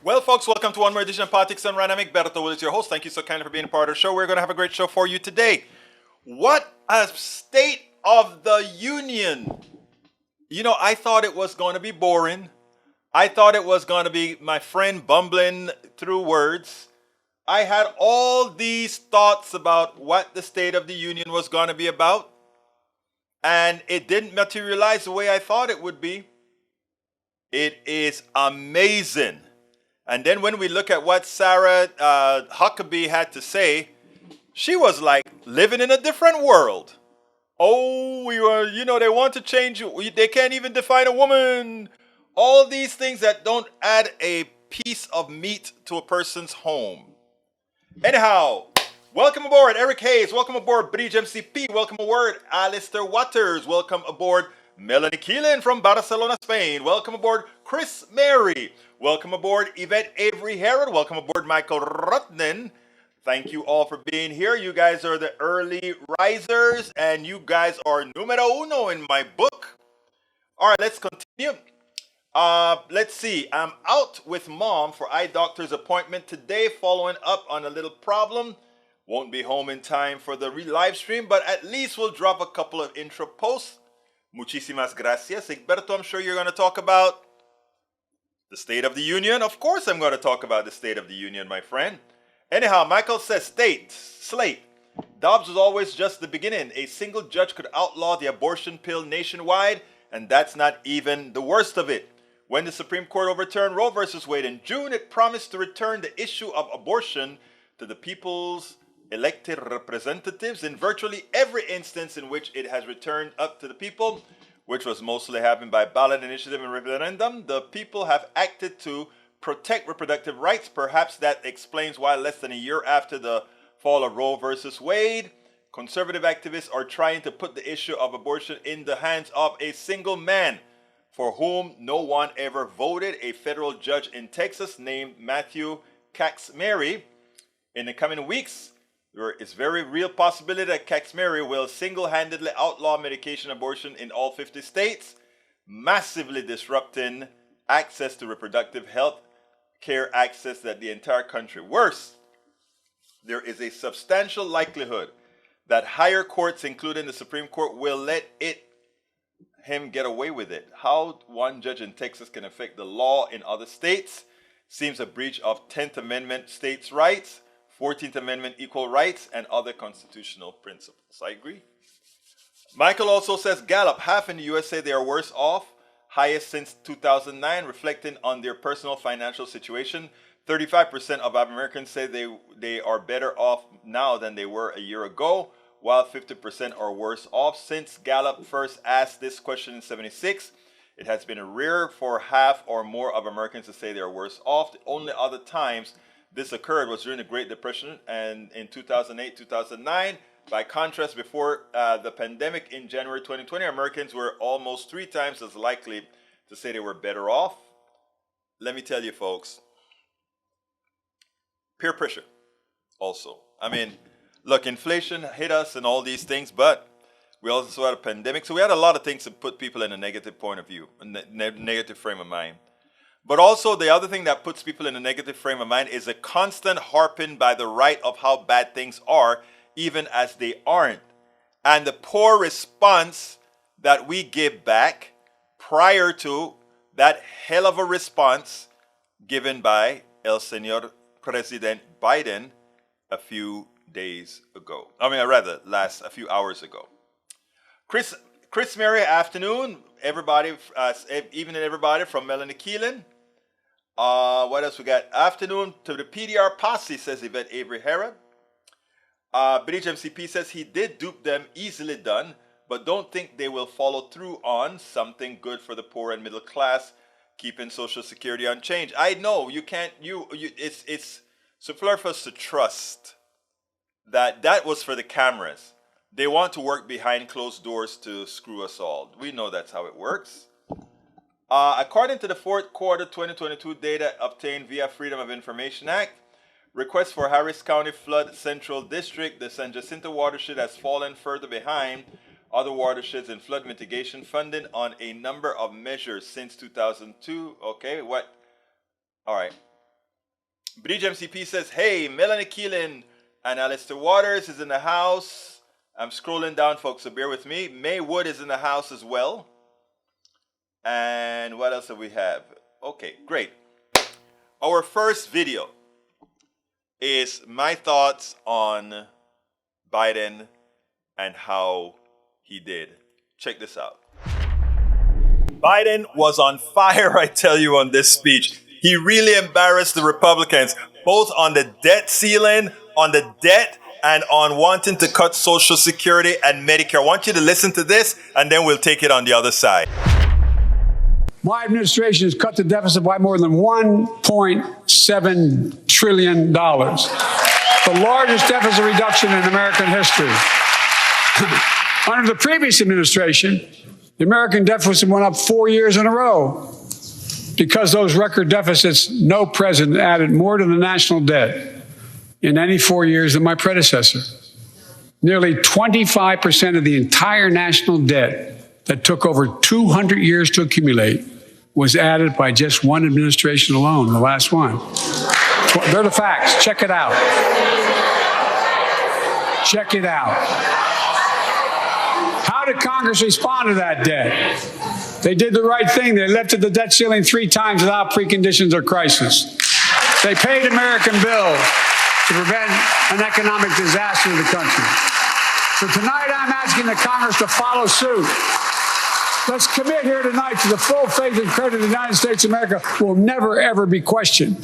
Well, folks, welcome to one more edition of Politics and Dynamic. Berto Will is your host. Thank you so kindly for being a part of the show. We're going to have a great show for you today. What a state of the union. You know, I thought it was going to be boring. I thought it was going to be my friend bumbling through words. I had all these thoughts about what the State of the Union was going to be about, and it didn't materialize the way I thought it would be. It is amazing. And then when we look at what Sarah Huckabee had to say, she was like living in a different world. Oh, they want to change you. They can't even define a woman. All these things that don't add a piece of meat to a person's home. Anyhow, welcome aboard Eric Hayes. Welcome aboard Bridge MCP. Welcome aboard Alistair Waters. Welcome aboard Melanie Keelan from Barcelona, Spain. Welcome aboard Chris Mary. Welcome aboard Yvette Avery Herod. Welcome aboard Michael Rutnan. Thank you all for being here. You guys are the early risers, and you guys are numero uno in my book. All right, let's continue. Let's see. I'm out with mom for eye doctor's appointment today, following up on a little problem. Won't be home in time for the live stream, but at least we'll drop a couple of intro posts. Muchísimas gracias. Egberto, I'm sure you're going to talk about the State of the Union. Of course I'm going to talk about the State of the Union, my friend. Anyhow, Michael says, slate. Dobbs was always just the beginning. A single judge could outlaw the abortion pill nationwide, and that's not even the worst of it. When the Supreme Court overturned Roe v. Wade in June, it promised to return the issue of abortion to the people's elected representatives in virtually every instance in which it has returned up to the people, which was mostly happened by ballot initiative and referendum. The people have acted to protect reproductive rights. Perhaps that explains why less than a year after the fall of Roe versus Wade, conservative activists are trying to put the issue of abortion in the hands of a single man for whom no one ever voted, a federal judge in Texas named Matthew Kaczmary. In the coming weeks, there is very real possibility that Kaczmary will single-handedly outlaw medication abortion in all 50 states, massively disrupting access to reproductive health care access that the entire country. Worse, there is a substantial likelihood that higher courts, including the Supreme Court, will let him get away with it. How one judge in Texas can affect the law in other states seems a breach of 10th Amendment states' rights, 14th Amendment equal rights, and other constitutional principles. I agree. Michael also says Gallup, half in the US say they are worse off, highest since 2009, reflecting on their personal financial situation. 35% of Americans say they are better off now than they were a year ago, while 50% are worse off. Since Gallup first asked this question in 1976, it has been rare for half or more of Americans to say they are worse off. The only other times this occurred was during the Great Depression and in 2008, 2009. By contrast, before the pandemic in January 2020, Americans were almost 3 times as likely to say they were better off. Let me tell you, folks, peer pressure also. I mean, look, inflation hit us and all these things, but we also had a pandemic. So we had a lot of things that put people in a negative point of view, a negative frame of mind. But also the other thing that puts people in a negative frame of mind is a constant harping by the right of how bad things are, even as they aren't. And the poor response that we give back prior to that hell of a response given by El Señor President Biden a few days ago. A few hours ago. Chris Mary, afternoon. Everybody, evening everybody from Melanie Keelan. What else we got? Afternoon to the PDR posse, says Yvette Avery Herod. Bridge MCP says he did dupe them, easily done, but don't think they will follow through on something good for the poor and middle class, keeping Social Security unchanged. I know you can't. It's so for us to trust that was for the cameras. They want to work behind closed doors to screw us all. We know that's how it works. According to the fourth quarter 2022 data obtained via Freedom of Information Act, request for Harris County Flood Central District, the San Jacinto watershed has fallen further behind other watersheds in flood mitigation funding on a number of measures since 2002. Okay, what? All right. Bridge MCP says, hey, Melanie Keelan and Alistair Waters is in the house. I'm scrolling down, folks, so bear with me. May Wood is in the house as well. And what else do we have? Okay, great. Our first video is my thoughts on Biden and how he did. Check this out. Biden was on fire, I tell you, on this speech. He really embarrassed the Republicans, both on the debt ceiling, on the debt, and on wanting to cut Social Security and Medicare. I want you to listen to this, and then we'll take it on the other side. My administration has cut the deficit by more than $1.7 trillion, the largest deficit reduction in American history. Under the previous administration, the American deficit went up 4 years in a row. Because those record deficits, no president added more to the national debt in any 4 years than my predecessor. Nearly 25% of the entire national debt that took over 200 years to accumulate was added by just one administration alone, the last one. They're the facts. Check it out. Check it out. How did Congress respond to that debt? They did the right thing. They lifted the debt ceiling 3 times without preconditions or crisis. They paid American bills to prevent an economic disaster in the country. So tonight I'm asking the Congress to follow suit. Let's commit here tonight to the full faith and credit of the United States of America will never, ever be questioned.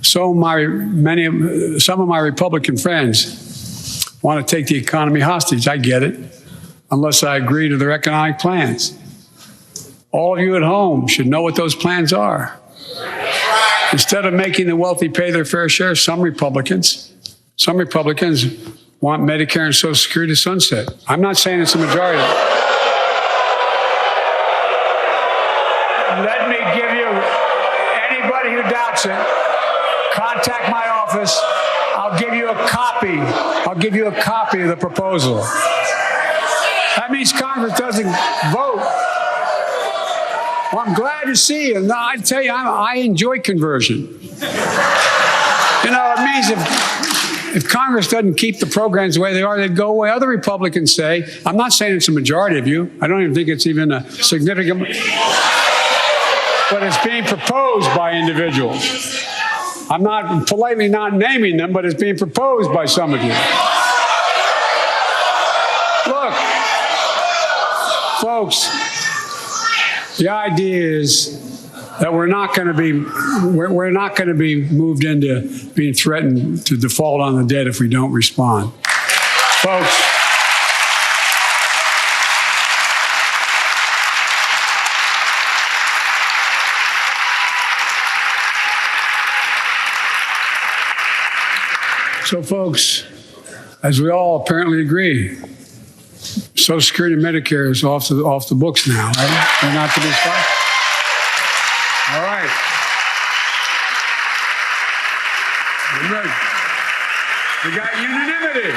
Some of my Republican friends want to take the economy hostage. I get it, unless I agree to their economic plans. All of you at home should know what those plans are. Instead of making the wealthy pay their fair share, some Republicans want Medicare and Social Security to sunset. I'm not saying it's a majority. Let me give you, anybody who doubts it, contact my office. I'll give you a copy. I'll give you a copy of the proposal. That means Congress doesn't vote. Well, I'm glad to see you. No, I tell you, I enjoy conversion. You know, it means if Congress doesn't keep the programs the way they are, they'd go away. Other Republicans say, I'm not saying it's a majority of you. I don't even think it's even a significant, but it's being proposed by individuals. I'm not politely not naming them, but it's being proposed by some of you. Look, folks, the idea is that we're not going to be moved into being threatened to default on the debt if we don't respond. Folks, as we all apparently agree, Social Security and Medicare is off the books now, right? They're not to be stopped. All right. Good. We got unanimity.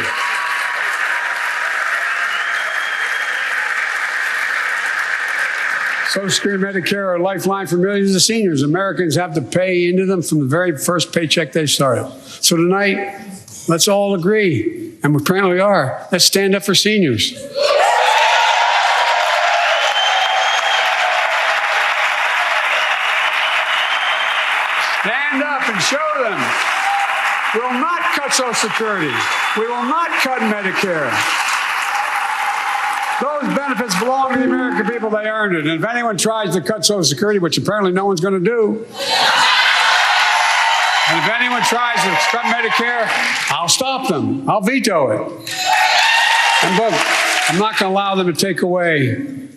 Social Security and Medicare are a lifeline for millions of seniors. Americans have to pay into them from the very first paycheck they started. So tonight, let's all agree, and we apparently are. Let's stand up for seniors. Stand up and show them. We will not cut Social Security. We will not cut Medicare. Those benefits belong to the American people. They earned it. And if anyone tries to cut Social Security, which apparently no one's going to do, and if anyone tries to cut Medicare, I'll stop them. I'll veto it. And look, I'm not going to allow them to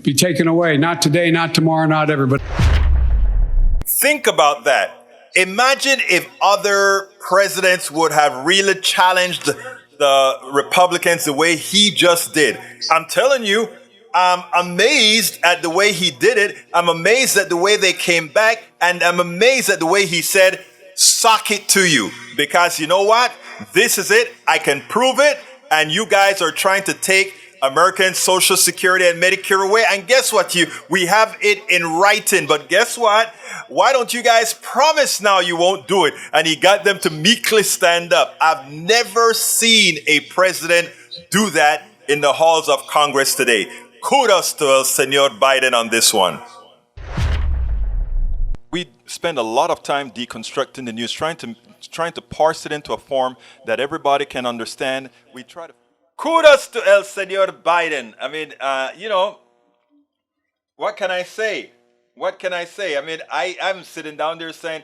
be taken away. Not today, not tomorrow, not ever. But think about that. Imagine if other presidents would have really challenged the Republicans the way he just did. I'm telling you, I'm amazed at the way he did it. I'm amazed at the way they came back. And I'm amazed at the way he said, sock it to you. Because you know what? This is it. I can prove it. And you guys are trying to take American Social Security and Medicare away. And guess what? We have it in writing. But guess what? Why don't you guys promise now you won't do it? And he got them to meekly stand up. I've never seen a president do that in the halls of Congress today. Kudos to El Senor Biden on this one. We spend a lot of time deconstructing the news, trying to parse it into a form that everybody can understand. We try to. Kudos to El Senor Biden. I mean, what can I say? What can I say? I mean, I'm sitting down there saying,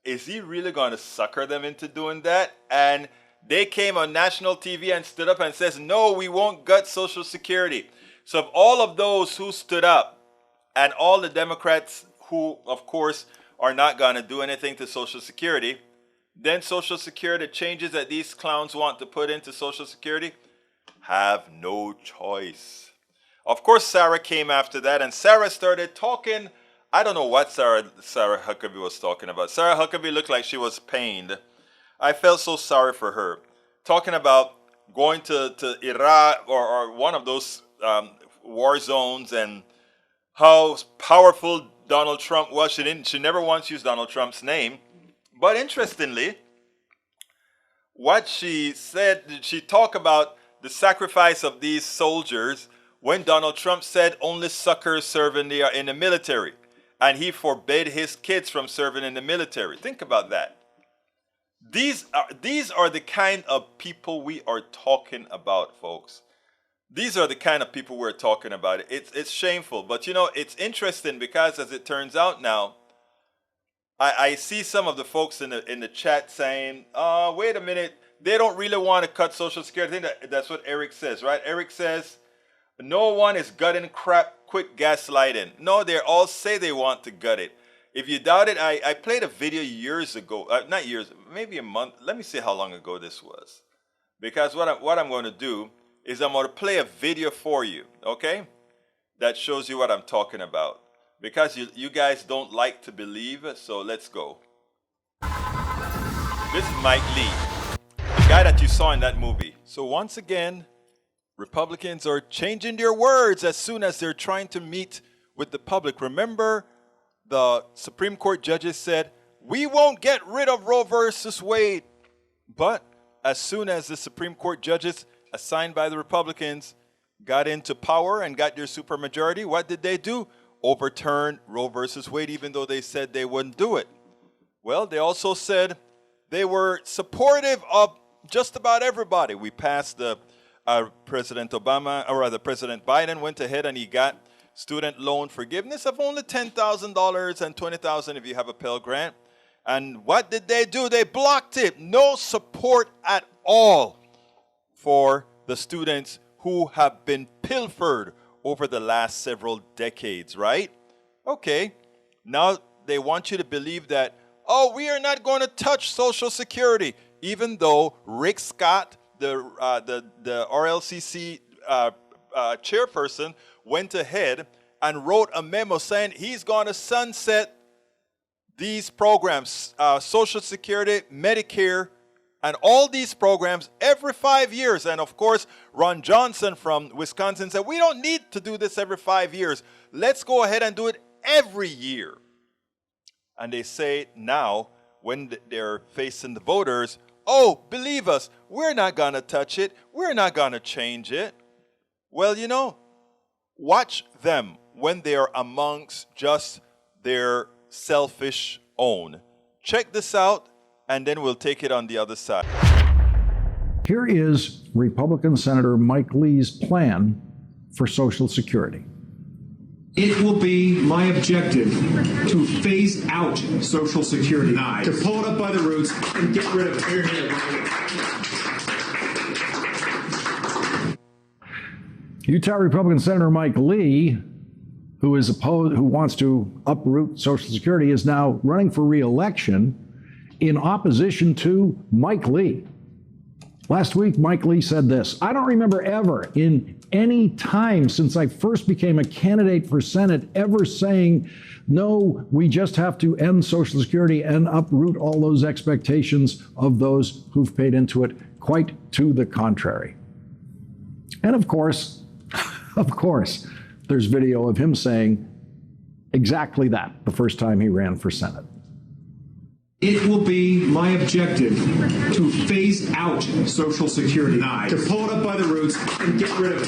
is he really going to sucker them into doing that? And they came on national TV and stood up and says, no, we won't gut Social Security. So of all of those who stood up and all the Democrats who, of course, are not going to do anything to Social Security, then Social Security changes that these clowns want to put into Social Security have no choice. Of course, Sarah came after that, and Sarah started talking. I don't know what Sarah Huckabee was talking about. Sarah Huckabee looked like she was pained. I felt so sorry for her. Talking about going to Iraq or one of those war zones and how powerful Donald Trump was. She never once used Donald Trump's name. But interestingly, what she said, she talked about the sacrifice of these soldiers when Donald Trump said only suckers serve in the military. And he forbade his kids from serving in the military. Think about that. These are the kind of people we are talking about, folks. These are the kind of people we're talking about. It's shameful. But, it's interesting because, as it turns out now, I see some of the folks in the chat saying, wait a minute, they don't really want to cut Social Security. I think that's what Eric says, right? Eric says, no one is gutting crap, quit gaslighting. No, they all say they want to gut it. If you doubt it, I played a video years ago, not years, maybe a month. Let me see how long ago this was. Because what I'm going to do is I'm going to play a video for you, okay? That shows you what I'm talking about. Because you guys don't like to believe, so let's go. This is Mike Lee, the guy that you saw in that movie. So once again, Republicans are changing their words as soon as they're trying to meet with the public. Remember, the Supreme Court judges said, we won't get rid of Roe versus Wade. But as soon as the Supreme Court judges assigned by the Republicans got into power and got their supermajority, what did they do? Overturn Roe versus Wade, even though they said they wouldn't do it. Well, they also said they were supportive of just about everybody. We passed President Biden went ahead and he got student loan forgiveness of only $10,000 and $20,000 if you have a Pell Grant. And what did they do? They blocked it. No support at all for the students who have been pilfered over the last several decades, right? Okay, now they want you to believe that, oh, we are not going to touch Social Security, even though Rick Scott, the RLCC chairperson, went ahead and wrote a memo saying he's going to sunset these programs, Social Security, Medicare, and all these programs every 5 years. And of course, Ron Johnson from Wisconsin said, we don't need to do this every 5 years. Let's go ahead and do it every year. And they say now, when they're facing the voters, oh, believe us, we're not going to touch it. We're not going to change it. Well, watch them when they are amongst just their selfish own. Check this out, and then we'll take it on the other side. Here is Republican Senator Mike Lee's plan for Social Security. It will be my objective to phase out Social Security, to pull it up by the roots and get rid of it. Utah Republican Senator Mike Lee, who wants to uproot Social Security, is now running for re-election in opposition to Mike Lee. Last week, Mike Lee said this: I don't remember ever in any time since I first became a candidate for Senate ever saying, no, we just have to end Social Security and uproot all those expectations of those who've paid into it. Quite to the contrary. And of course, Of course, there's video of him saying exactly that the first time he ran for Senate. It will be my objective to phase out Social Security, to pull it up by the roots and get rid of it.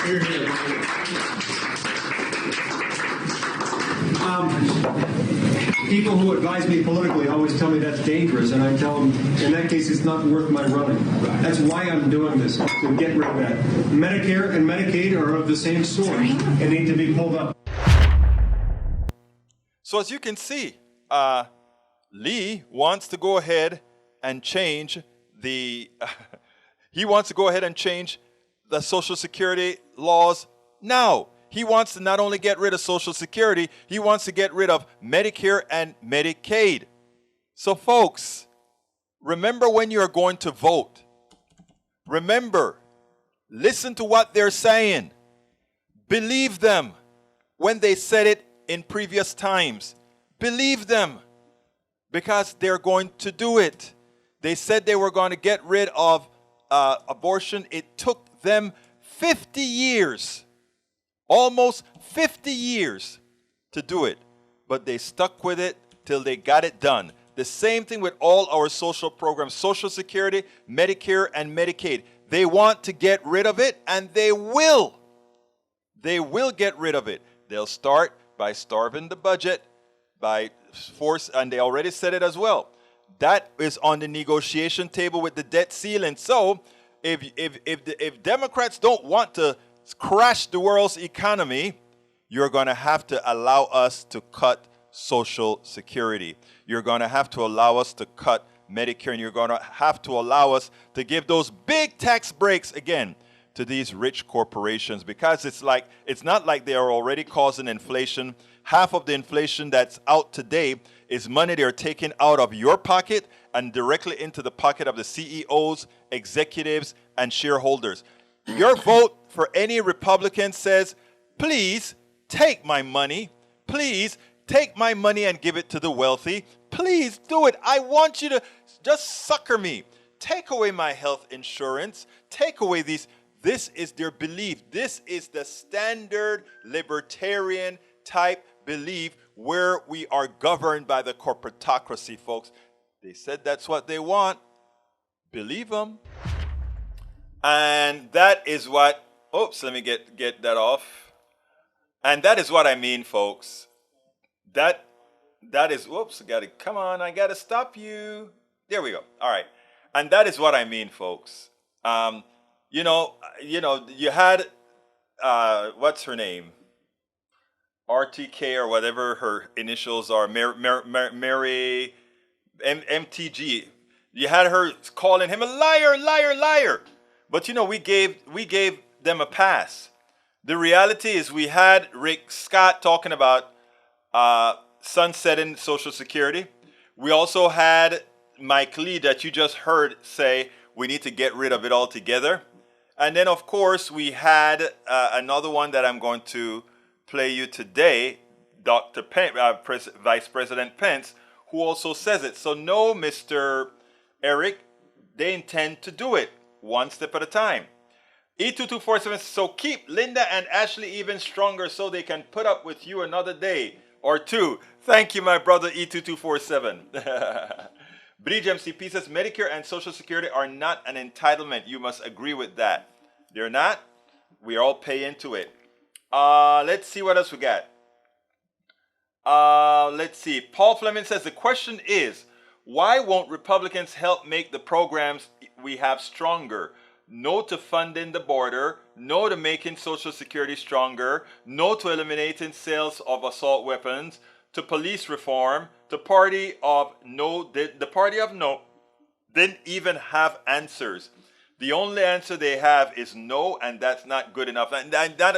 People who advise me politically always tell me that's dangerous, and I tell them, in that case, it's not worth my running. That's why I'm doing this, to get rid of that. Medicare and Medicaid are of the same sort and need to be pulled up. So as you can see, Lee wants to go ahead and change the he wants to go ahead and change the Social Security laws now. He wants to not only get rid of Social Security, he wants to get rid of Medicare and Medicaid. So folks, remember when you're going to vote. Remember, listen to what they're saying. Believe them when they said it in previous times. Believe them because they're going to do it. They said they were going to get rid of abortion. It took them 50 years. Almost 50 years to do it, but they stuck with it till they got it done. The same thing with all our social programs, Social Security, Medicare, and Medicaid. They want to get rid of it, and they will. They will get rid of it. They'll start by starving the budget, by force, and they already said it as well. That is on the negotiation table with the debt ceiling. So if Democrats don't want to crash the world's economy, you're going to have to allow us to cut Social Security. You're going to have to allow us to cut Medicare, and you're going to have to allow us to give those big tax breaks again to these rich corporations, because it's not like they are already causing inflation. Half of the inflation that's out today is money they're taking out of your pocket and directly into the pocket of the CEOs, executives, and shareholders. Your vote for any Republican says, please take my money. Please take my money and give it to the wealthy. Please do it. I want you to just succor me. Take away my health insurance. Take away these. This is their belief. This is the standard libertarian type belief where we are governed by the corporatocracy, folks. They said that's what they want. Believe them. And that is what, oops, let me get that off. And that is what I mean, folks. That is, whoops, come on, I got to stop you. There we go. All right. And that is what I mean, folks. You had, what's her name? RTK or whatever her initials are, Mary, MTG. You had her calling him a liar, liar, liar. But we gave them a pass. The reality is we had Rick Scott talking about sunsetting Social Security. We also had Mike Lee that you just heard say we need to get rid of it altogether. And then, of course, we had another one that I'm going to play you today, Dr. Vice President Pence, who also says it. So no, Mr. Eric, they intend to do it. One step at a time. E2247, so keep Linda and Ashley even stronger so they can put up with you another day or two. Thank you, my brother E2247. Bridge MCP says Medicare and Social Security are not an entitlement. You must agree with that. They're not. We all pay into it. Let's see what else we got. Let's see. Paul Fleming says the question is, why won't Republicans help make the programs we have stronger? No to funding the border. No to making Social Security stronger. No to eliminating sales of assault weapons. To police reform. The party of no didn't even have answers. The only answer they have is no, and that's not good enough. And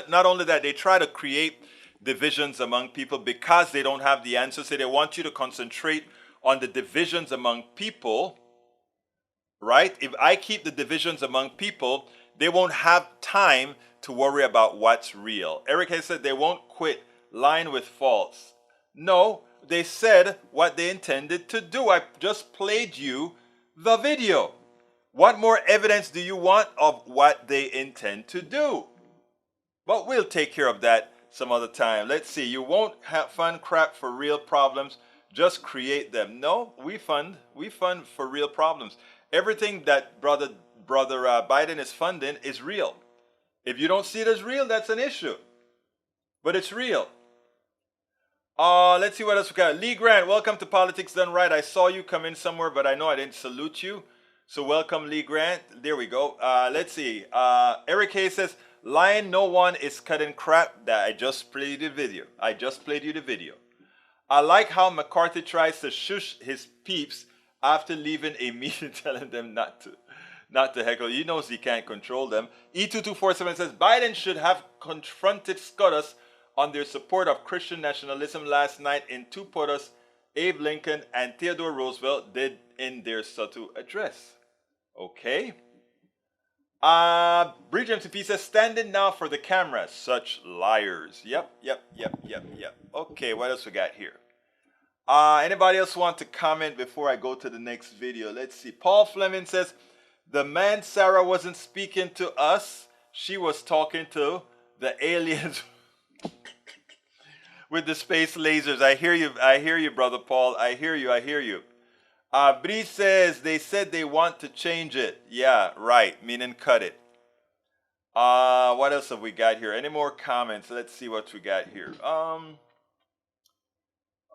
not only that, they try to create divisions among people because they don't have the answers. So they want you to concentrate on the divisions among people, right? If I keep the divisions among people, they won't have time to worry about what's real. Eric has said they won't quit lying with false. No, they said what they intended to do. I just played you the video. What more evidence do you want of what they intend to do? But we'll take care of that some other time. Let's see. You won't fund crap for real problems. Just create them. No, we fund for real problems. Everything that brother Biden is funding is real. If you don't see it as real, that's an issue. But it's real. Let's see what else we got. Lee Grant, welcome to Politics Done Right. I saw you come in somewhere, but I know I didn't salute you. So welcome, Lee Grant. There we go. Let's see. Eric Hayes says, lying, no one is cutting crap. That I just played you the video. I like how McCarthy tries to shush his peeps after leaving a meeting telling them not to heckle. He knows he can't control them. E2247 says, Biden should have confronted SCOTUS on their support of Christian nationalism last night in two quotas Abe Lincoln and Theodore Roosevelt did in their SOTU address. Okay. Bridge MCP says, standing now for the camera, such liars. Yep. Okay, what else we got here? Anybody else want to comment before I go to the next video? Let's see. Paul Fleming says, the man Sarah wasn't speaking to us. She was talking to the aliens with the space lasers. I hear you, Brother Paul. I hear you. Bree says, they said they want to change it. Yeah, right, meaning cut it. What else have we got here? Any more comments? Let's see what we got here.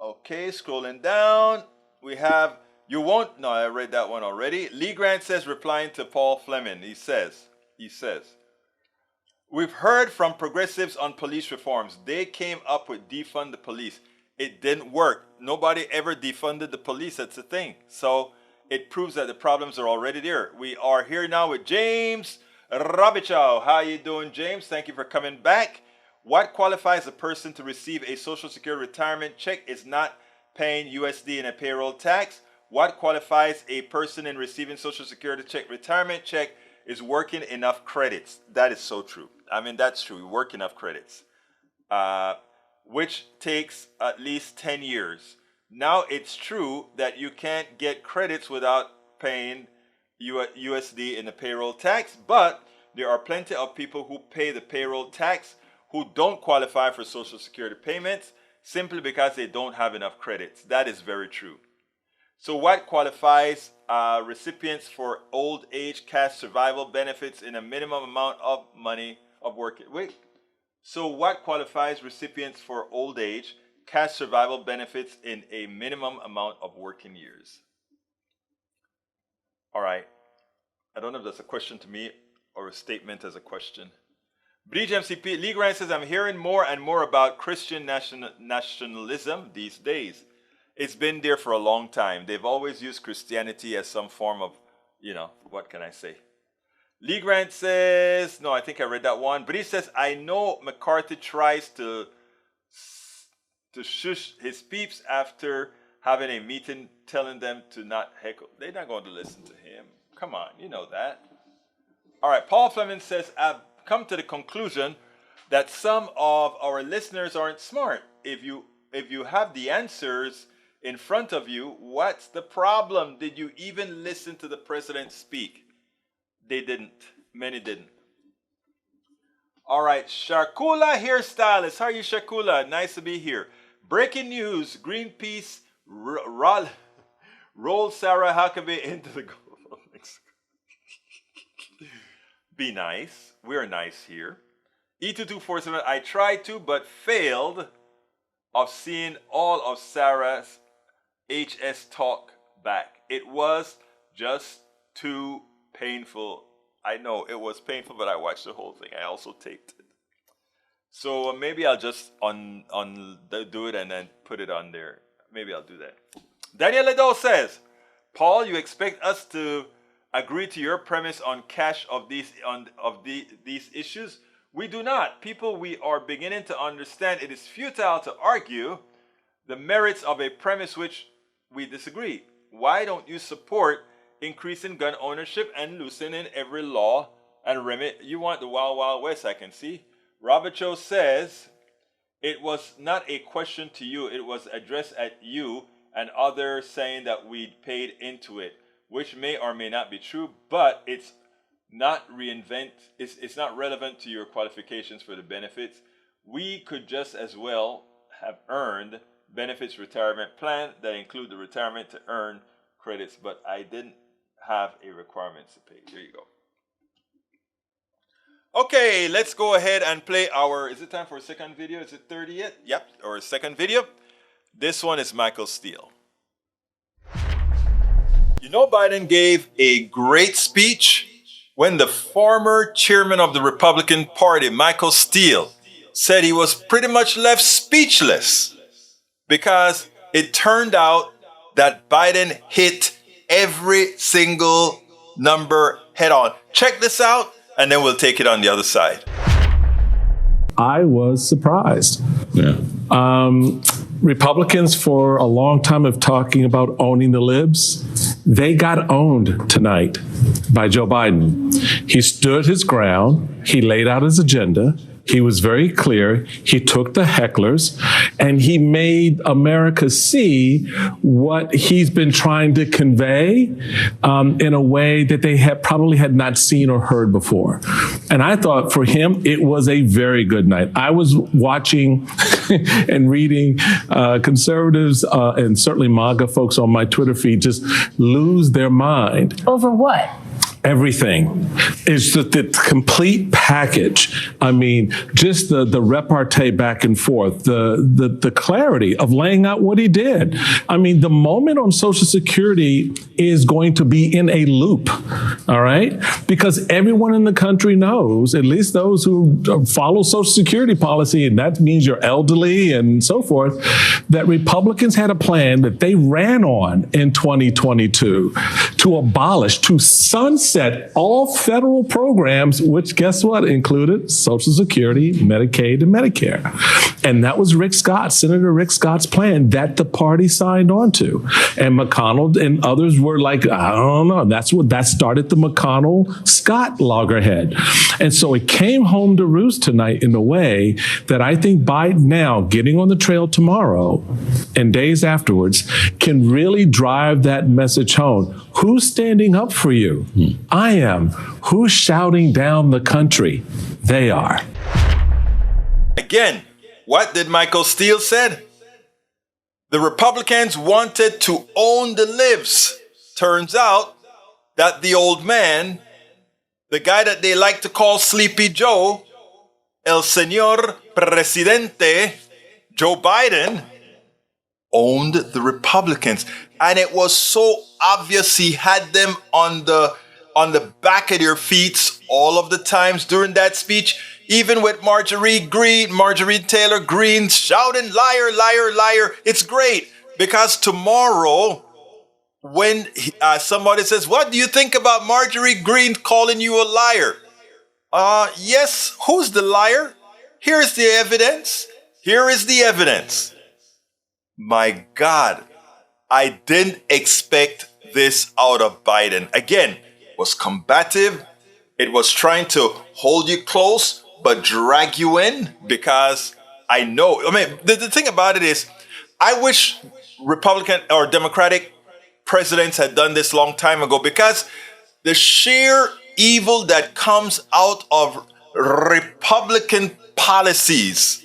Okay, scrolling down. We have, you won't, no, I read that one already. Lee Grant says, replying to Paul Fleming, he says, we've heard from progressives on police reforms. They came up with defund the police. It didn't work. Nobody ever defunded the police. That's the thing. So it proves that the problems are already there. We are here now with James Rabichow. How you doing, James? Thank you for coming back. What qualifies a person to receive a Social Security retirement check is not paying USD in a payroll tax. What qualifies a person in receiving Social Security retirement check is working enough credits. That is so true. I mean, that's true. We work enough credits, which takes at least 10 years. Now, it's true that you can't get credits without paying USD in the payroll tax, but there are plenty of people who pay the payroll tax who don't qualify for Social Security payments simply because they don't have enough credits. That is very true. So what qualifies recipients for old age cash survival benefits in a minimum amount of money of work? So what qualifies recipients for old age cash survival benefits in a minimum amount of working years? All right. I don't know if that's a question to me or a statement as a question. Bridge MCP, Lee Grant says, I'm hearing more and more about Christian nationalism these days. It's been there for a long time. They've always used Christianity as some form of, what can I say? Lee Grant says, no, I think I read that one. But he says, I know McCarthy tries to shush his peeps after having a meeting telling them to not heckle. They're not going to listen to him. Come on, you know that. All right, Paul Fleming says, I've come to the conclusion that some of our listeners aren't smart. If you have the answers in front of you, what's the problem? Did you even listen to the president speak? They didn't. Many didn't. All right, Sharkula Hairstylist. How are you, Sharkula? Nice to be here. Breaking news. Greenpeace rolled Sarah Huckabee into the Gulf of Mexico. Be nice. We're nice here. E2247, I tried to but failed of seeing all of Sarah's HS talk back. It was just too painful. I know it was painful, but I watched the whole thing. I also taped it. So maybe I'll just do it and then put it on there. Maybe I'll do that. Daniel Ledo says, Paul, you expect us to agree to your premise on cash of these issues? We do not. People, we are beginning to understand it is futile to argue the merits of a premise which we disagree. Why don't you support increasing gun ownership and loosening every law and remit? You want the Wild Wild West, I can see. Robert Cho says, it was not a question to you. It was addressed at you and others saying that we paid into it, which may or may not be true, but it's not reinvent, it's not relevant to your qualifications for the benefits. We could just as well have earned benefits retirement plan that include the retirement to earn credits, but I didn't have a requirements to pay. There you go. Okay, let's go ahead and play our, is it time for a second video? Is it 30 yet? Yep, or a second video. This one is Michael Steele. You know, Biden gave a great speech when the former chairman of the Republican Party, Michael Steele, said he was pretty much left speechless because it turned out that Biden hit every single number head on. Check this out, and then we'll take it on the other side. I was surprised. Yeah. Republicans for a long time have talking about owning the libs. They got owned tonight by Joe Biden. He stood his ground. He laid out his agenda. He was very clear. He took the hecklers and he made America see what he's been trying to convey in a way that they probably had not seen or heard before. And I thought for him, it was a very good night. I was watching and reading conservatives and certainly MAGA folks on my Twitter feed just lose their mind. Over what? Everything. It's the complete package. I mean, just the repartee back and forth, the clarity of laying out what he did. I mean, the moment on Social Security is going to be in a loop, all right? Because everyone in the country knows, at least those who follow Social Security policy, and that means you're elderly and so forth, that Republicans had a plan that they ran on in 2022 to abolish, to sunset all federal programs, which guess what, included Social Security, Medicaid, and Medicare. And that was Rick Scott, Senator Rick Scott's plan that the party signed on to. And McConnell and others were like, I don't know, that started the McConnell-Scott loggerhead. And so it came home to roost tonight in a way that I think Biden now, getting on the trail tomorrow and days afterwards, can really drive that message home. Who's standing up for you? I am. Who's shouting down the country? They are. Again, what did Michael Steele said? The Republicans wanted to own the libs. Turns out that the old man, the guy that they like to call Sleepy Joe, El Señor Presidente, Joe Biden, owned the Republicans. And it was so obvious he had them on the back of their feet all of the times during that speech, even with Marjorie Taylor Greene shouting, liar, liar, liar. It's great because tomorrow, when somebody says, what do you think about Marjorie Greene calling you a liar? Yes, who's the liar? Here's the evidence. Here is the evidence. My God, I didn't expect this out of Biden. Again, it was combative. It was trying to hold you close, but drag you in because I know. I mean, the thing about it is, I wish Republican or Democratic presidents had done this long time ago because the sheer evil that comes out of Republican policies,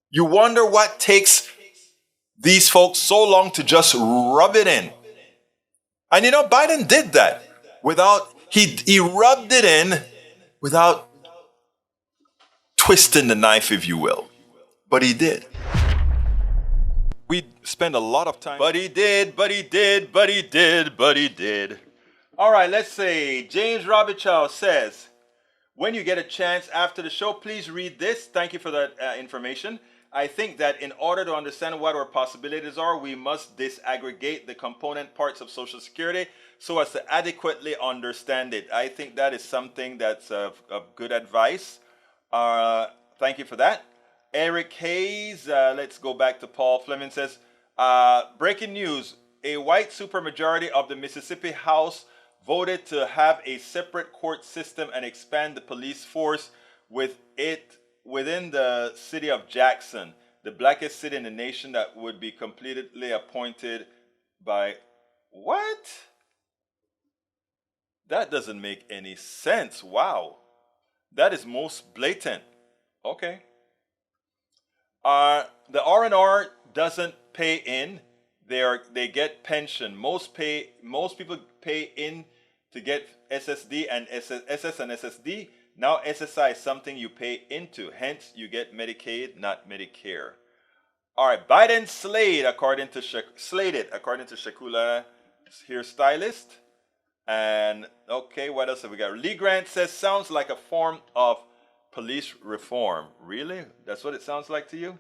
you wonder what takes these folks so long to just rub it in. And you know, Biden did that without, he rubbed it in without twisting the knife, if you will. But he did. We spend a lot of time. But he did. All right, let's see. James Robichaud says, when you get a chance after the show, please read this. Thank you for that information. I think that in order to understand what our possibilities are, we must disaggregate the component parts of Social Security so as to adequately understand it. I think that is something that's of good advice. Thank you for that. Eric Hayes, let's go back to Paul Fleming says, breaking news, a white supermajority of the Mississippi House voted to have a separate court system and expand the police force within the city of Jackson, the blackest city in the nation that would be completely appointed by what? That doesn't make any sense. Wow. That is most blatant. Okay. The R&R doesn't pay in. They get pension. Most people pay in to get SSD and SS and SSD. Now SSI is something you pay into. Hence, you get Medicaid, not Medicare. All right, Biden slated according to Shakula hairstylist. And okay, what else have we got? Lee Grant says sounds like a form of police reform. Really? That's what it sounds like to you?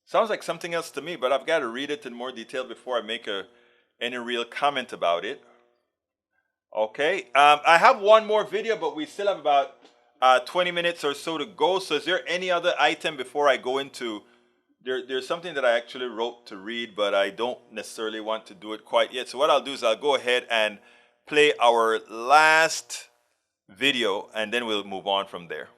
Sounds like something else to me, but I've got to read it in more detail before I make any real comment about it. Okay, I have one more video, but we still have about 20 minutes or so to go. So is there any other item before I go into... There's something that I actually wrote to read, but I don't necessarily want to do it quite yet. So what I'll do is I'll go ahead and play our last video, and then we'll move on from there.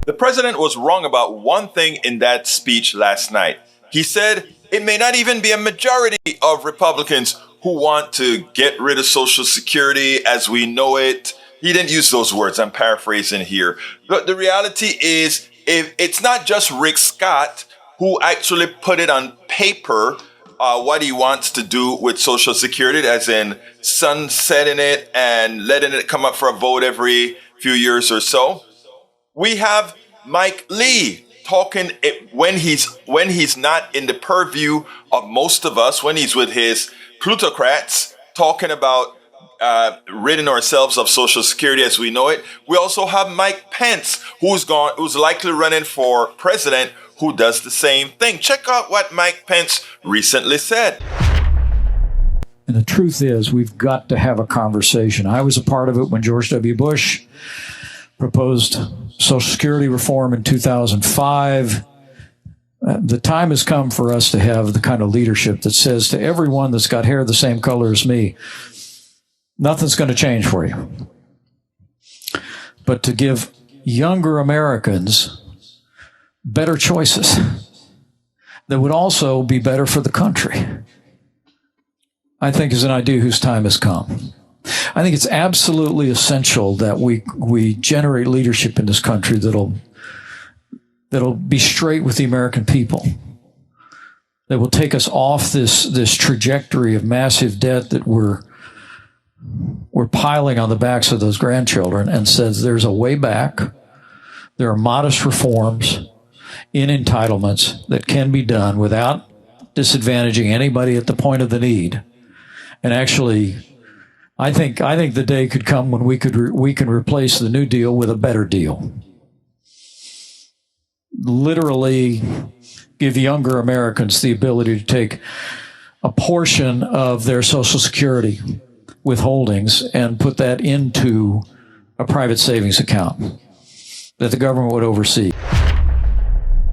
The president was wrong about one thing in that speech last night. He said it may not even be a majority of Republicans who want to get rid of Social Security as we know it. He didn't use those words. I'm paraphrasing here. But the reality is, if it's not just Rick Scott who actually put it on paper, what he wants to do with Social Security, as in sunsetting it and letting it come up for a vote every few years or so. We have Mike Lee talking when he's not in the purview of most of us, when he's with his plutocrats, talking about ridding ourselves of Social Security as we know it. We also have Mike Pence, who's likely running for president, who does the same thing. Check out what Mike Pence recently said. And the truth is, we've got to have a conversation. I was a part of it when George W. Bush proposed Social Security reform in 2005. The time has come for us to have the kind of leadership that says to everyone that's got hair the same color as me, nothing's going to change for you. But to give younger Americans better choices that would also be better for the country, I think is an idea whose time has come. I think it's absolutely essential that we generate leadership in this country that'll be straight with the American people, that will take us off this trajectory of massive debt that we're piling on the backs of those grandchildren, and says there's a way back. There are modest reforms in entitlements that can be done without disadvantaging anybody at the point of the need. And actually, I think the day could come when we can replace the New Deal with a better deal. Literally give younger Americans the ability to take a portion of their Social Security withholdings and put that into a private savings account that the government would oversee.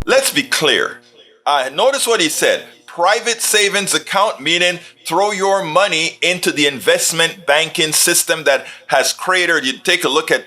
Let's be clear. Notice what he said. Private savings account, meaning throw your money into the investment banking system that has cratered. You take a look at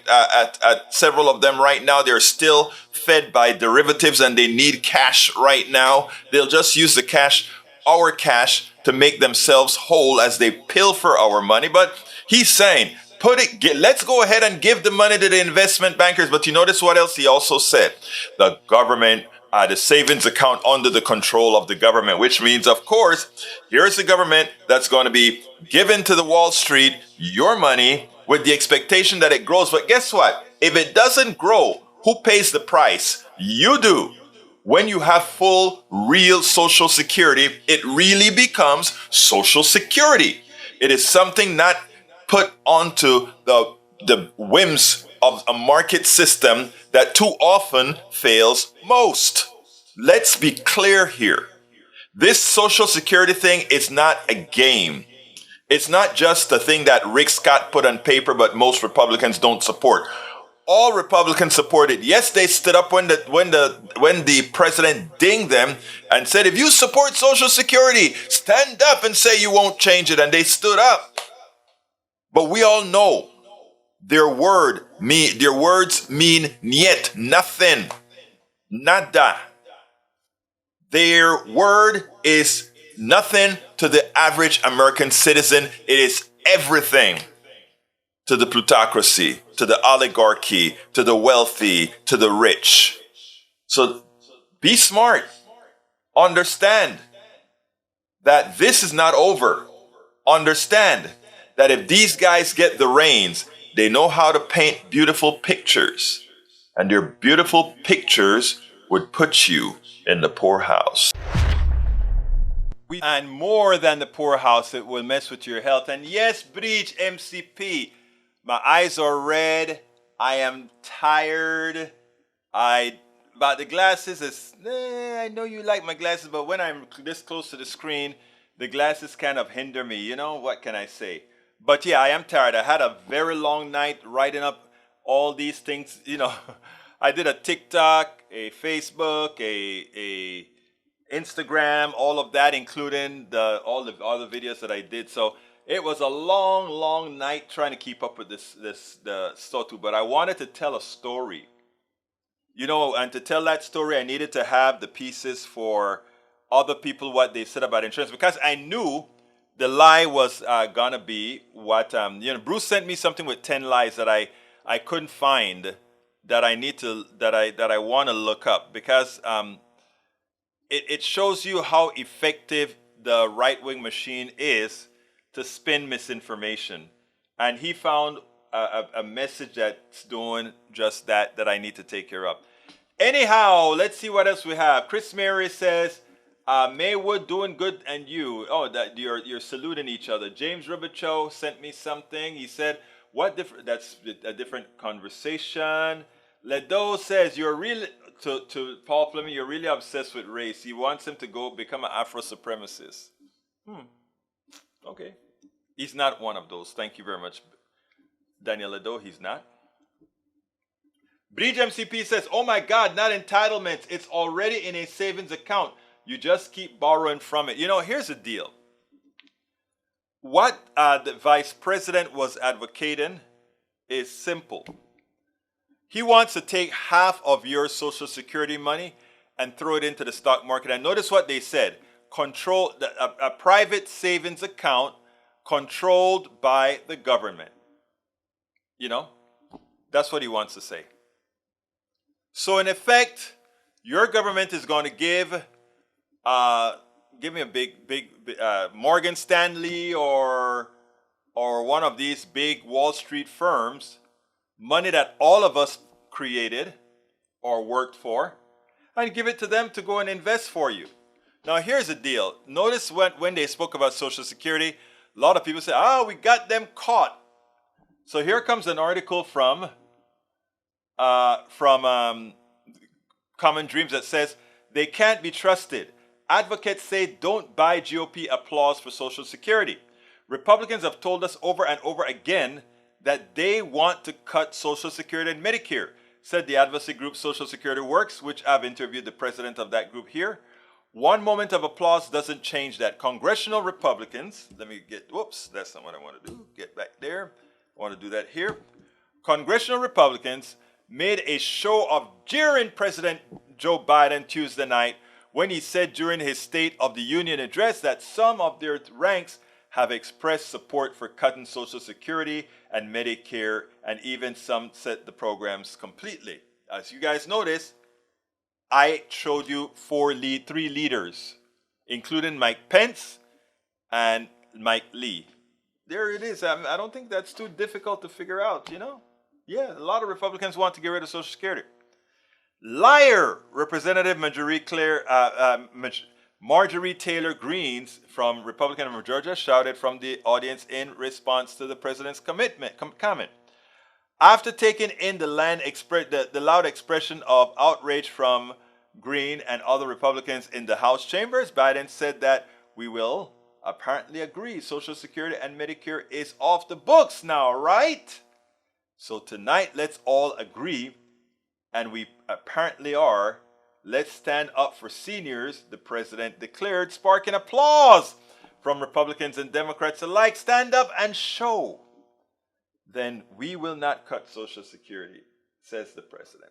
several of them right now. They're still fed by derivatives and they need cash right now. They'll just use the cash, our cash, to make themselves whole as they pilfer our money. But he's saying, let's go ahead and give the money to the investment bankers. But you notice what else he also said? The government, the savings account under the control of the government, which means, of course, here's the government that's going to be given to the Wall Street your money with the expectation that it grows. But guess what? If it doesn't grow, who pays the price? You do. When you have full, real Social Security, it really becomes Social Security. It is something not put onto the whims of a market system that too often fails most. Let's be clear here. This Social Security thing is not a game. It's not just the thing that Rick Scott put on paper, but most Republicans don't support. All Republicans supported. Yes, they stood up when the president dinged them and said, if you support Social Security, stand up and say you won't change it. And they stood up. But we all know their words mean niet, nothing, nada. Their word is nothing to the average American citizen. It is everything to the plutocracy, to the oligarchy, to the wealthy, to the rich. So be smart. Understand that this is not over. Understand that if these guys get the reins, they know how to paint beautiful pictures. And their beautiful pictures would put you in the poorhouse. And more than the poorhouse, it will mess with your health. And yes, Breach MCP, my eyes are red. I am tired. About the glasses, I know you like my glasses, but when I'm this close to the screen, the glasses kind of hinder me. You know, what can I say? But yeah, I am tired. I had a very long night writing up all these things. You know, I did a TikTok, a Facebook, a Instagram, all of that, including all the other videos that I did. So it was a long, long night trying to keep up with the SOTU. But I wanted to tell a story. You know, and to tell that story, I needed to have the pieces for other people, what they said about insurance, because I knew the lie was gonna be what Bruce sent me something with 10 lies that I couldn't find that I want to look up, because it shows you how effective the right-wing machine is to spin misinformation. And he found a message that's doing just that I need to take care of. Anyhow, let's see what else we have. Chris Mary says, Maywood doing good, and you. Oh, that you're saluting each other. James Rubicho sent me something. He said, what different? That's a different conversation. Ledo says, you're really, to Paul Fleming, you're really obsessed with race. He wants him to go become an Afro supremacist. Okay. He's not one of those. Thank you very much, Daniel Ledo. He's not. Breach MCP says, oh my God, not entitlements. It's already in a savings account. You just keep borrowing from it. You know, here's the deal. What the vice president was advocating is simple. He wants to take half of your Social Security money and throw it into the stock market. And notice what they said. Control a private savings account controlled by the government. You know, that's what he wants to say. So in effect, your government is going to give me a big Morgan Stanley or one of these big Wall Street firms money that all of us created or worked for, and give it to them to go and invest for you. Now here's the deal. Notice when they spoke about Social Security, a lot of people say, oh, we got them caught. So here comes an article from Common Dreams that says, they can't be trusted. Advocates say don't buy GOP applause for Social Security. Republicans have told us over and over again that they want to cut Social Security and Medicare, said the advocacy group Social Security Works, which I've interviewed the president of that group here. One moment of applause doesn't change that. Congressional Republicans, that's not what I want to do. Get back there. I want to do that here. Congressional Republicans made a show of jeering President Joe Biden Tuesday night when he said during his State of the Union address that some of their ranks have expressed support for cutting Social Security and Medicare, and even some set the programs completely. As you guys notice, I showed you three leaders, including Mike Pence and Mike Lee. There it is. I don't think that's too difficult to figure out, you know? Yeah, a lot of Republicans want to get rid of Social Security. Liar, Representative Marjorie Taylor Greene from Republican of Georgia shouted from the audience in response to the president's comment. After taking in the loud expression of outrage from Greene and other Republicans in the House chambers, Biden said that we will apparently agree Social Security and Medicare is off the books now, right? So tonight, let's all agree, and we apparently are. Let's stand up for seniors, the president declared, sparking applause from Republicans and Democrats alike. Stand up and show. Then we will not cut Social Security, says the president.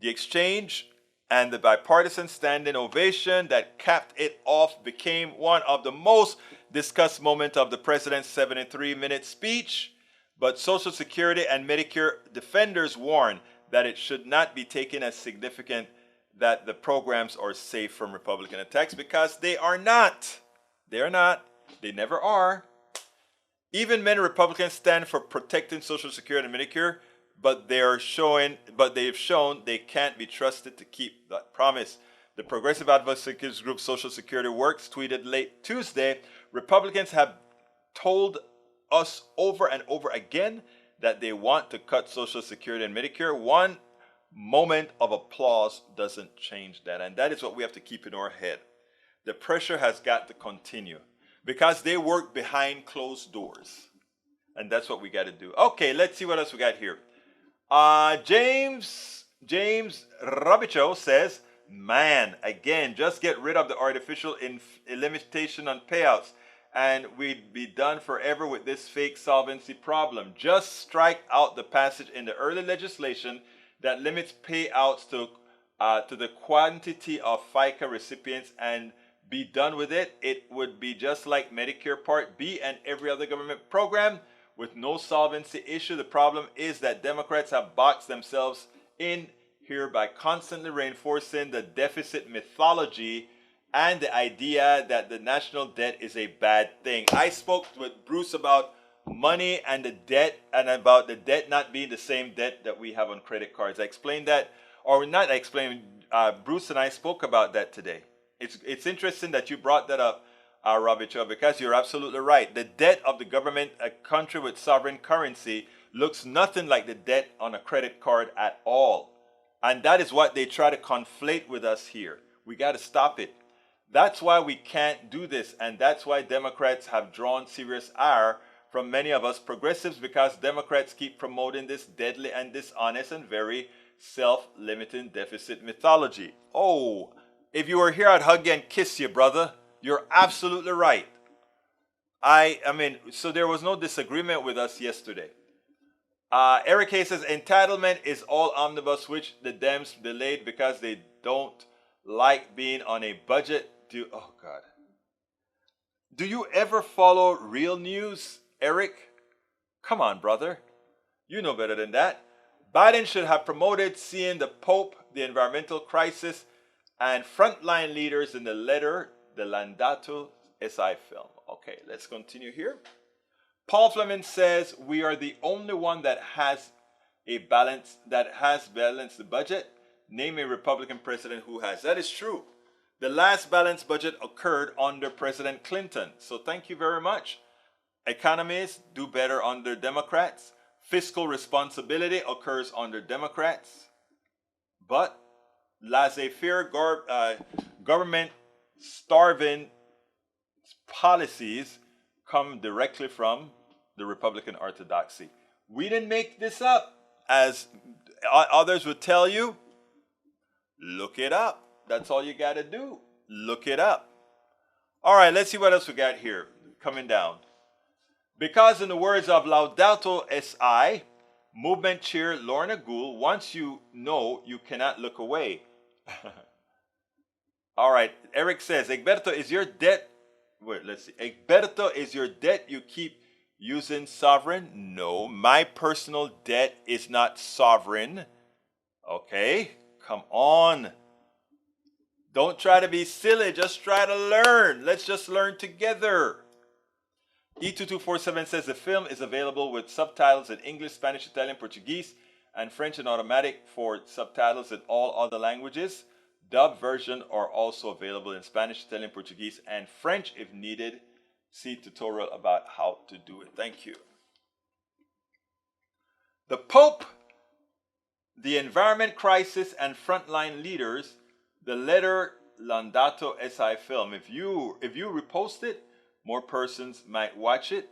The exchange and the bipartisan standing ovation that capped it off became one of the most discussed moments of the president's 73-minute speech. But Social Security and Medicare defenders warn that it should not be taken as significant that the programs are safe from Republican attacks, because they are not. They are not. They never are. Even many Republicans stand for protecting Social Security and Medicare, but they've shown they can't be trusted to keep that promise. The progressive advocacy group Social Security Works tweeted late Tuesday, Republicans have told us over and over again that they want to cut Social Security and Medicare. One moment of applause doesn't change that. And that is what we have to keep in our head. The pressure has got to continue because they work behind closed doors. And that's what we got to do. Okay, let's see what else we got here. James Rabicho says, man, again, just get rid of the artificial limitation on payouts and we'd be done forever with this fake solvency problem. Just strike out the passage in the early legislation that limits payouts to the quantity of FICA recipients and be done with it. It would be just like Medicare Part B and every other government program with no solvency issue. The problem is that Democrats have boxed themselves in here by constantly reinforcing the deficit mythology and the idea that the national debt is a bad thing. I spoke with Bruce about money and the debt, and about the debt not being the same debt that we have on credit cards. I explained that, or not I explained, Bruce and I spoke about that today. It's interesting that you brought that up, Robicho, because you're absolutely right. The debt of the government, a country with sovereign currency, looks nothing like the debt on a credit card at all. And that is what they try to conflate with us here. We got to stop it. That's why we can't do this, and that's why Democrats have drawn serious ire from many of us progressives, because Democrats keep promoting this deadly and dishonest and very self-limiting deficit mythology. Oh, if you were here, I'd hug you and kiss you, brother. You're absolutely right. I mean, so there was no disagreement with us yesterday. Eric Hayes says, entitlement is all omnibus, which the Dems delayed because they don't like being on a budget. Oh, God. Do you ever follow real news, Eric? Come on, brother. You know better than that. Biden should have promoted seeing the Pope, the environmental crisis, and frontline leaders in the letter, the Landato SI film. Okay, let's continue here. Paul Fleming says, we are the only one that has balanced the budget. Name a Republican president who has. That is true. The last balanced budget occurred under President Clinton. So thank you very much. Economies do better under Democrats. Fiscal responsibility occurs under Democrats. But laissez-faire government starving policies come directly from the Republican orthodoxy. We didn't make this up. As others would tell you, look it up. That's all you got to do. Look it up. All right, let's see what else we got here. Coming down. Because in the words of Laudato SI, movement chair Lorna Gould, once you know, you cannot look away. All right, Eric says, Egberto, is your debt... Wait, let's see. Egberto, is your debt you keep using sovereign? No, my personal debt is not sovereign. Okay, come on. Don't try to be silly. Just try to learn. Let's just learn together. E2247 says the film is available with subtitles in English, Spanish, Italian, Portuguese, and French, and automatic for subtitles in all other languages. Dub version are also available in Spanish, Italian, Portuguese, and French if needed. See tutorial about how to do it. Thank you. The Pope, the environment crisis, and frontline leaders, the letter Landato SI film. If you repost it, more persons might watch it.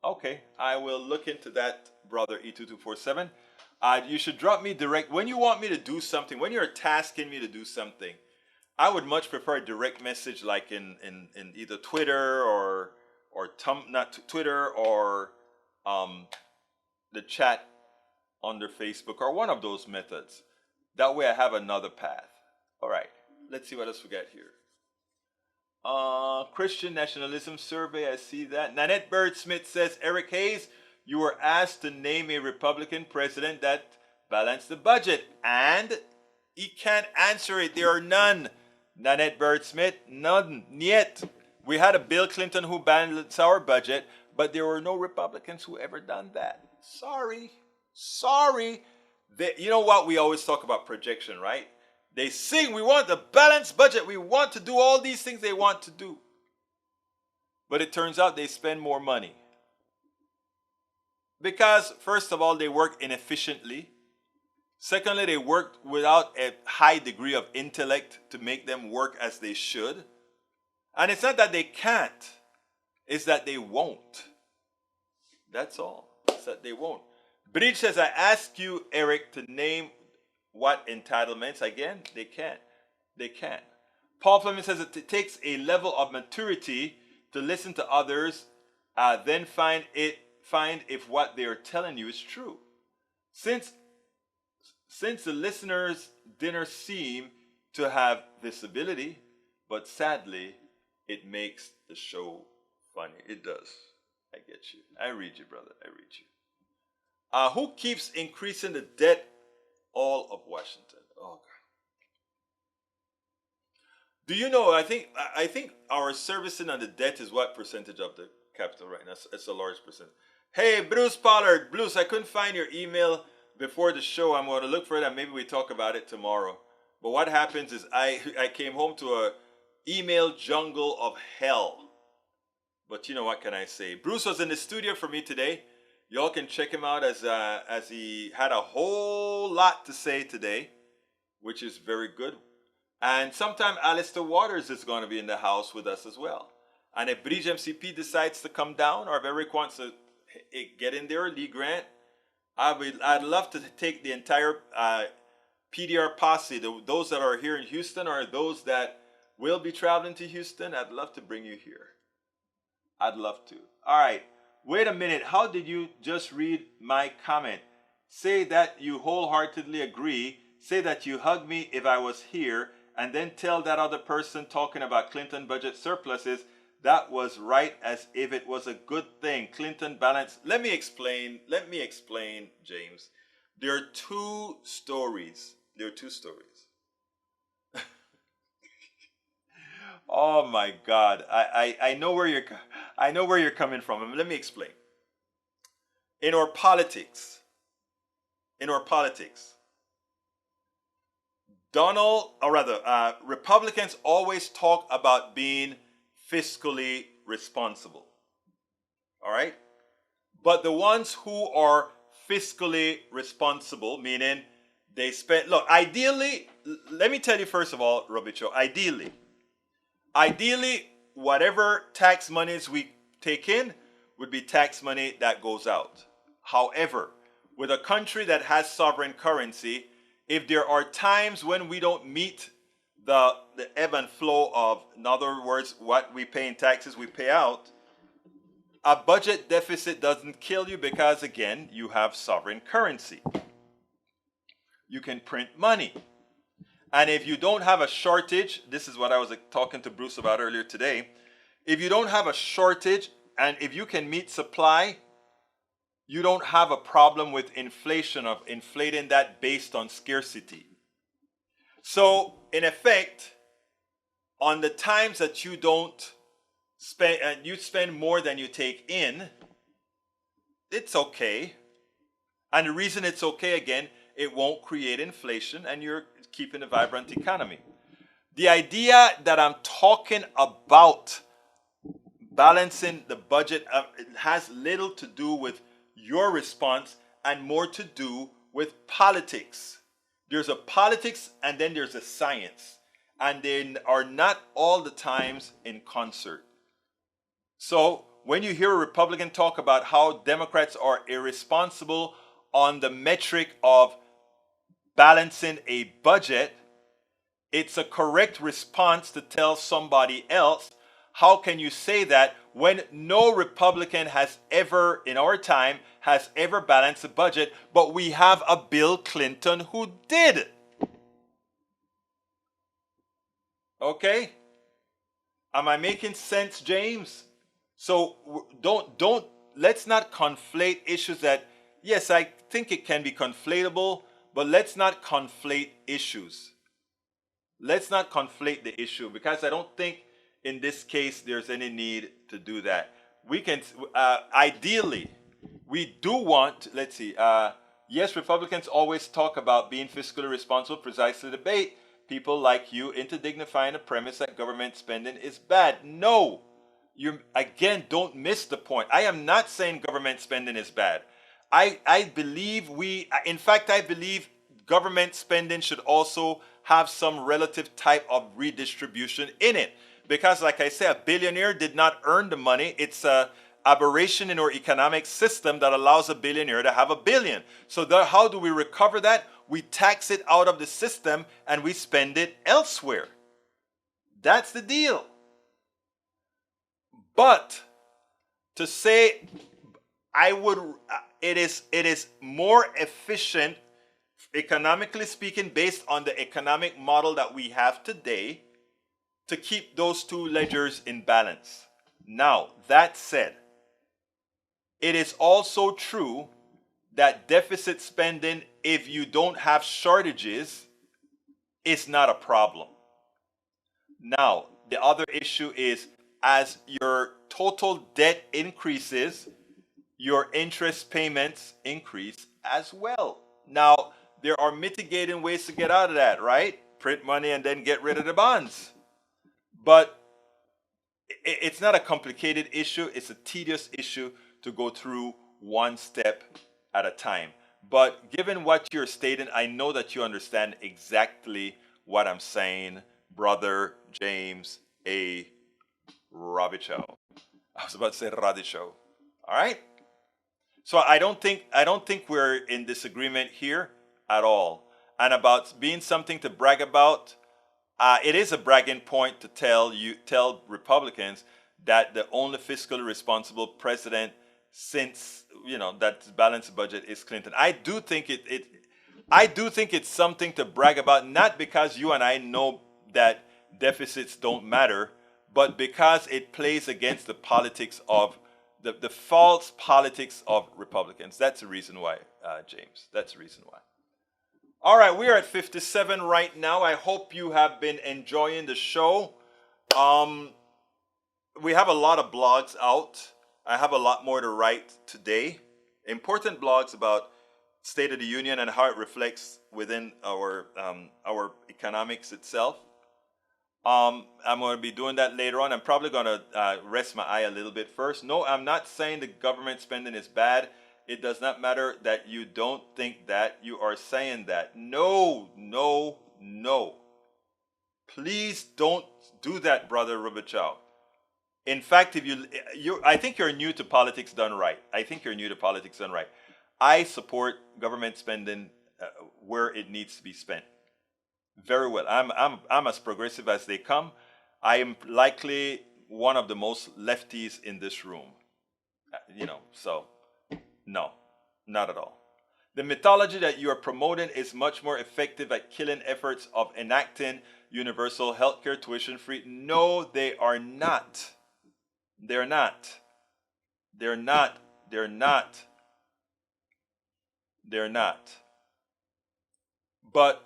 Okay, I will look into that, brother E2247. You should drop me direct when you want me to do something. When you're tasking me to do something, I would much prefer a direct message, like in either Twitter or not Twitter or the chat under Facebook, or one of those methods. That way I have another path. All right. Let's see what else we got here. Christian Nationalism Survey, I see that. Nanette Bird Smith says, Eric Hayes, you were asked to name a Republican president that balanced the budget, and he can't answer it. There are none. Nanette Bird Smith, none yet. We had a Bill Clinton who balanced our budget, but there were no Republicans who ever done that. Sorry. You know what? We always talk about projection, right? They sing, we want a balanced budget. We want to do all these things they want to do. But it turns out they spend more money. Because, first of all, they work inefficiently. Secondly, they work without a high degree of intellect to make them work as they should. And it's not that they can't, it's that they won't. That's all. It's that they won't. Bridge says, I ask you, Eric, to name what entitlements? Again, they can't. They can't. Paul Fleming says it takes a level of maturity to listen to others, then find if what they are telling you is true. Since the listeners' dinner seem to have this ability, but sadly, it makes the show funny. It does. I get you. I read you, brother. I read you. Who keeps increasing the debt? All of Washington. Oh God. Do you know? I think our servicing on the debt is what percentage of the capital right now? It's a large percent. Hey, Bruce Pollard. Bruce, I couldn't find your email before the show. I'm going to look for it and maybe we talk about it tomorrow. But what happens is I came home to a email jungle of hell. But you know what can I say? Bruce was in the studio for me today. Y'all can check him out as he had a whole lot to say today, which is very good. And sometime Alistair Waters is going to be in the house with us as well. And if Bridge MCP decides to come down, or if Eric wants to get in there, Lee Grant, I'd love to take the entire PDR posse, those that are here in Houston or those that will be traveling to Houston. I'd love to bring you here. I'd love to. All right. Wait a minute. How did you just read my comment? Say that you wholeheartedly agree. Say that you hug me if I was here, and then tell that other person talking about Clinton budget surpluses that was right, as if it was a good thing. Clinton balance. Let me explain, James. There are two stories. Oh my God! I know where you're coming from. Let me explain. In our politics, Republicans always talk about being fiscally responsible. All right, but the ones who are fiscally responsible, meaning they spend. Look, ideally, let me tell you first of all, Robicho. Ideally, whatever tax monies we take in would be tax money that goes out. However, with a country that has sovereign currency, if there are times when we don't meet the ebb and flow of, in other words, what we pay in taxes, we pay out, a budget deficit doesn't kill you because, again, you have sovereign currency. You can print money. And if you don't have a shortage, this is what I was talking to Bruce about earlier today. If you don't have a shortage and if you can meet supply, you don't have a problem with inflation, of inflating that based on scarcity. So, in effect, on the times that you don't spend, you spend more than you take in, it's okay. And the reason it's okay, again, it won't create inflation and you're keeping a vibrant economy. The idea that I'm talking about balancing the budget, it has little to do with your response and more to do with politics. There's a politics and then there's a science. And they are not all the times in concert. So when you hear a Republican talk about how Democrats are irresponsible on the metric of balancing a budget, it's a correct response to tell somebody else, how can you say that when no Republican has ever, in our time, has ever balanced a budget, but we have a Bill Clinton who did? Okay? Am I making sense, James? So don't let's not conflate issues that, yes, I think it can be conflatable, but let's not conflate issues. Let's not conflate the issue, because I don't think in this case there's any need to do that. We can ideally, we do want, let's see, yes, Republicans always talk about being fiscally responsible, precisely debate people like you into dignifying the premise that government spending is bad. No, you again don't miss the point. I am not saying government spending is bad. I believe in fact, I believe government spending should also have some relative type of redistribution in it. Because, like I said, a billionaire did not earn the money. It's a aberration in our economic system that allows a billionaire to have a billion. So how do we recover that? We tax it out of the system and we spend it elsewhere. That's the deal. But to say it is more efficient, economically speaking, based on the economic model that we have today, to keep those two ledgers in balance. Now, that said, it is also true that deficit spending, if you don't have shortages, is not a problem. Now, the other issue is, as your total debt increases, your interest payments increase as well. Now, there are mitigating ways to get out of that, right? Print money and then get rid of the bonds. But it's not a complicated issue. It's a tedious issue to go through one step at a time. But given what you're stating, I know that you understand exactly what I'm saying, brother James A. Robichaux. I was about to say Radicho. All right? So I don't think we're in disagreement here at all. And about being something to brag about, it is a bragging point to tell Republicans that the only fiscally responsible president since that balanced budget is Clinton. I do think it's something to brag about, not because you and I know that deficits don't matter, but because it plays against the politics of the false politics of Republicans. That's the reason why, James. That's the reason why. All right, we are at 57 right now. I hope you have been enjoying the show. We have a lot of blogs out. I have a lot more to write today. Important blogs about State of the Union and how it reflects within our economics itself. I'm going to be doing that later on. I'm probably going to rest my eye a little bit first. No, I'm not saying the government spending is bad. It does not matter that you don't think that. You are saying that. No, no, no. Please don't do that, Brother Rubichow. In fact, I think you're new to politics done right. I support government spending where it needs to be spent. Very well. I'm as progressive as they come. I am likely one of the most lefties in this room. So no, not at all. The mythology that you are promoting is much more effective at killing efforts of enacting universal healthcare tuition free. No, they are not. They're not. They're not. They're not. They're not. But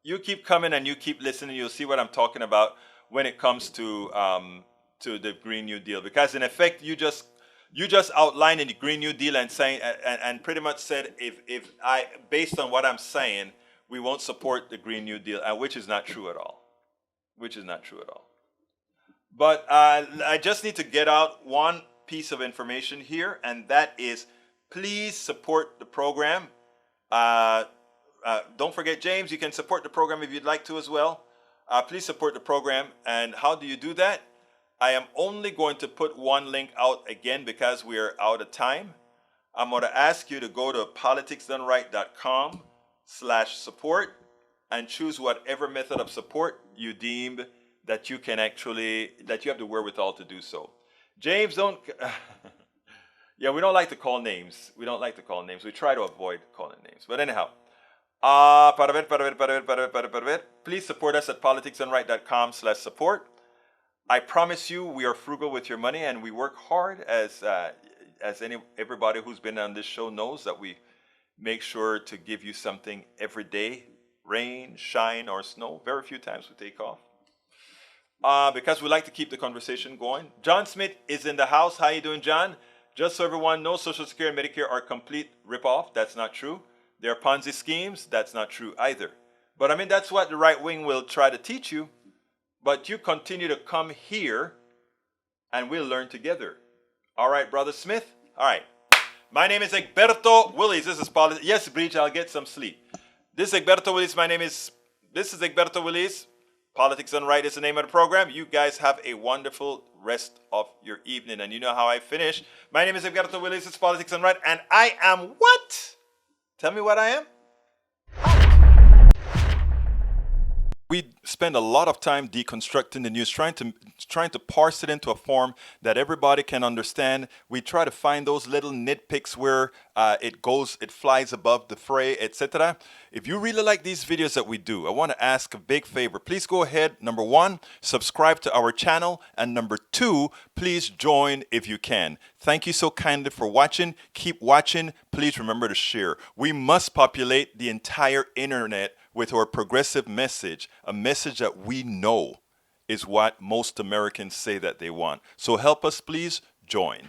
you keep coming and you keep listening. You'll see what I'm talking about when it comes to the Green New Deal. Because in effect, you just outlined in the Green New Deal and saying and pretty much said if I based on what I'm saying, we won't support the Green New Deal, which is not true at all. But I just need to get out one piece of information here, and that is, please support the program. Don't forget, James, you can support the program if you'd like to as well. Please support the program. And how do you do that? I am only going to put one link out again because we are out of time. I'm going to ask you to go to politicsdoneright.com/support and choose whatever method of support you deem that you can that you have the wherewithal to do so. James, don't. Yeah, we don't like to call names. We try to avoid calling names. But anyhow, Please support us at politicsandright.com/support. I promise you, we are frugal with your money, and we work hard, as everybody who's been on this show knows, that we make sure to give you something every day, rain, shine, or snow. Very few times we take off, because we like to keep the conversation going. John Smith is in the house. How you doing, John? Just so everyone knows, Social Security and Medicare are complete ripoff. That's not true. They're Ponzi schemes. That's not true either. But I mean, that's what the right wing will try to teach you. But you continue to come here, and we'll learn together. All right, Brother Smith? All right. My name is Egberto Willis. This is politics. Yes, Breach, I'll get some sleep. This is Egberto Willis. This is Egberto Willis. Politics and Right is the name of the program. You guys have a wonderful rest of your evening. And you know how I finish. My name is Egberto Willis. It's Politics and Right. And I am what? Tell me what I am. We spend a lot of time deconstructing the news, trying to parse it into a form that everybody can understand. We try to find those little nitpicks where it flies above the fray, etc. If you really like these videos that we do, I want to ask a big favor. Please go ahead. Number 1, subscribe to our channel. And number 2, please join if you can. Thank you so kindly for watching. Keep watching. Please remember to share. We must populate the entire internet with our progressive message, a message that we know is what most Americans say that they want. So help us, please join.